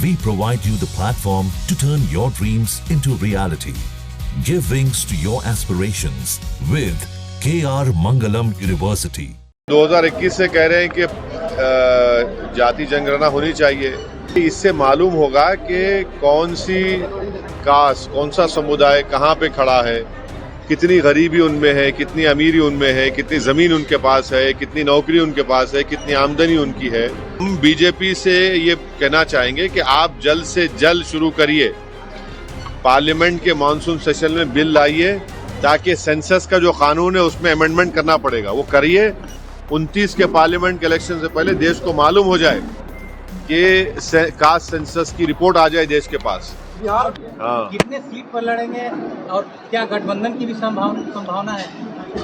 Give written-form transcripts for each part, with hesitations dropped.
we provide you the platform to turn your dreams into reality. Give wings to your aspirations with KR Mangalam University. 2021 से कह रहे हैं कि जाति जनगणना होनी चाहिए। इससे मालूम होगा कि कौन सी कास्ट, कौन सा समुदाय कहाँ पे खड़ा है, कितनी गरीबी उनमें है, कितनी अमीरी उनमें है, कितनी जमीन उनके पास है, कितनी नौकरी उनके पास है, कितनी आमदनी उनकी है। हम बीजेपी से ये कहना चाहेंगे कि आप जल्द से जल्द शुरू करिए, पार्लियामेंट के मानसून सेशन में बिल लाइए ताकि सेंसस का जो कानून है उसमें अमेंडमेंट करना पड़ेगा, वो करिए। 29 के पार्लियामेंट के इलेक्शन से पहले देश को मालूम हो जाए कि कास्ट सेंसस की रिपोर्ट आ जाए देश के पास। कितने सीट पर लड़ेंगे और क्या गठबंधन की भी संभावना है?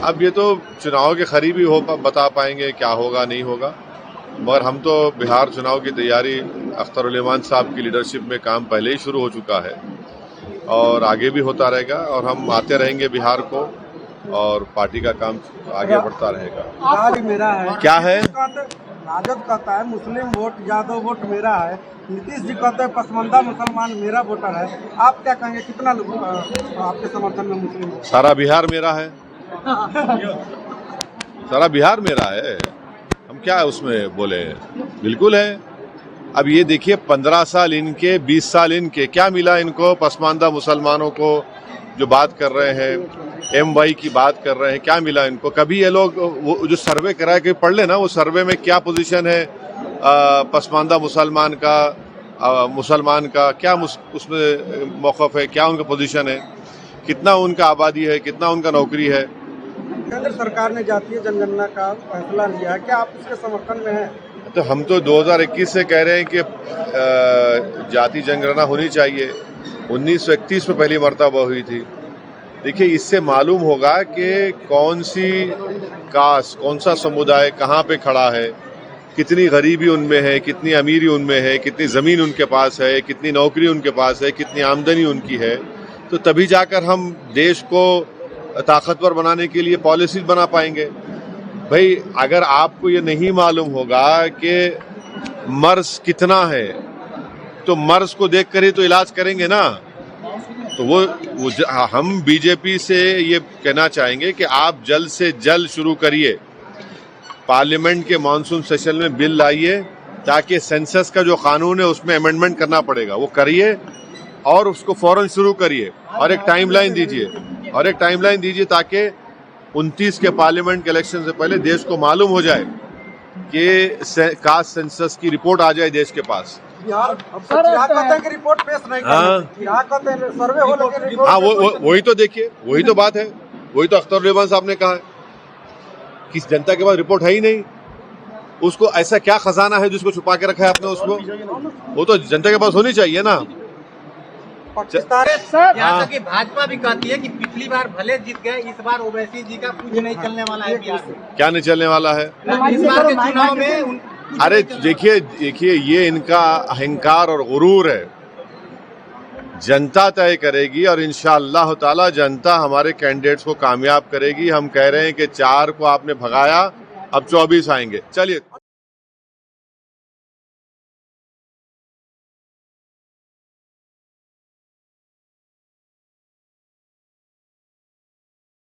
अब ये तो चुनाव के करीब ही हो बता पाएंगे क्या होगा नहीं होगा, मगर हम तो बिहार चुनाव की तैयारी अख्तरुल साहब की लीडरशिप में काम पहले ही शुरू हो चुका है और आगे भी होता रहेगा और हम आते रहेंगे बिहार को और पार्टी का काम आगे बढ़ता रहेगा। मेरा है क्या है? राजद कहता है मुस्लिम वोट, यादव वोट मेरा है। नीतीश जी कहते हैं पसमानदा मुसलमान मेरा वोटर है। आप क्या कहेंगे, कितना लोग आपके समर्थन में मुस्लिम? सारा बिहार मेरा है, सारा बिहार मेरा है, हम क्या उसमें बोले, बिल्कुल है। अब ये देखिए 15 साल इनके, 20 साल इनके, क्या मिला इनको? पसमानदा मुसलमानों को जो बात कर रहे हैं, MY की बात कर रहे हैं, क्या मिला इनको? कभी ये लोग वो जो सर्वे करा के पढ़ लेना, वो सर्वे में क्या पोजीशन है पसमानदा मुसलमान का क्या उसमें मौक़िफ़ है, क्या उनका पोजीशन है, कितना उनका आबादी है, कितना उनका नौकरी है। केंद्र सरकार ने जातीय जनगणना का फैसला लिया है, क्या आप उसके समर्थन में हैं? तो हम तो 2021 से कह रहे हैं कि जाति जनगणना होनी चाहिए। 1931 में पहली मर्तबा हुई थी। देखिए, इससे मालूम होगा कि कौन सी कास्ट, कौन सा समुदाय कहाँ पे खड़ा है, कितनी गरीबी उनमें है, कितनी अमीरी उनमें है, कितनी ज़मीन उनके पास है, कितनी नौकरी उनके पास है, कितनी आमदनी उनकी है। तो तभी जाकर हम देश को ताकतवर बनाने के लिए पॉलिसीज बना पाएंगे। भाई, अगर आपको ये नहीं मालूम होगा कि मर्ज कितना है तो मर्ज को देखकर ही तो इलाज करेंगे ना। तो वो हम बीजेपी से ये कहना चाहेंगे कि आप जल्द से जल्द शुरू करिए, पार्लियामेंट के मानसून सेशन में बिल लाइए ताकि सेंसस का जो कानून है उसमें अमेंडमेंट करना पड़ेगा, वो करिए और उसको फौरन शुरू करिए और एक टाइमलाइन दीजिए ताकि 29 के पार्लियामेंट के इलेक्शन से पहले देश को मालूम हो जाए कि कास्ट सेंसस की रिपोर्ट आ जाए देश के पास। कहते हैं कि रिपोर्ट पेश नहीं करते, कहते हैं सर्वे हो, लेकिन रिपोर्ट। हाँ, वही तो देखिए, वही तो बात है, वही तो अख्तरुल साहब ने कहा है कि जनता के पास रिपोर्ट है ही नहीं। उसको ऐसा क्या खजाना है जिसको छुपा के रखा है आपने उसको? वो तो जनता के पास होनी चाहिए ना। यहाँ तक कि भाजपा भी कहती है कि पिछली बार भले जीत गए, इस बार ओवैसी जी का कुछ नहीं चलने वाला है बिहार में। क्या नहीं चलने वाला है इस बार के चुनाव में? अरे देखिए, ये इनका अहंकार और गुरूर है। जनता तय करेगी और इंशाअल्लाह ताला जनता हमारे कैंडिडेट्स को कामयाब करेगी। हम कह रहे हैं कि 4 को आपने भगाया, अब 24 आएंगे। चलिए।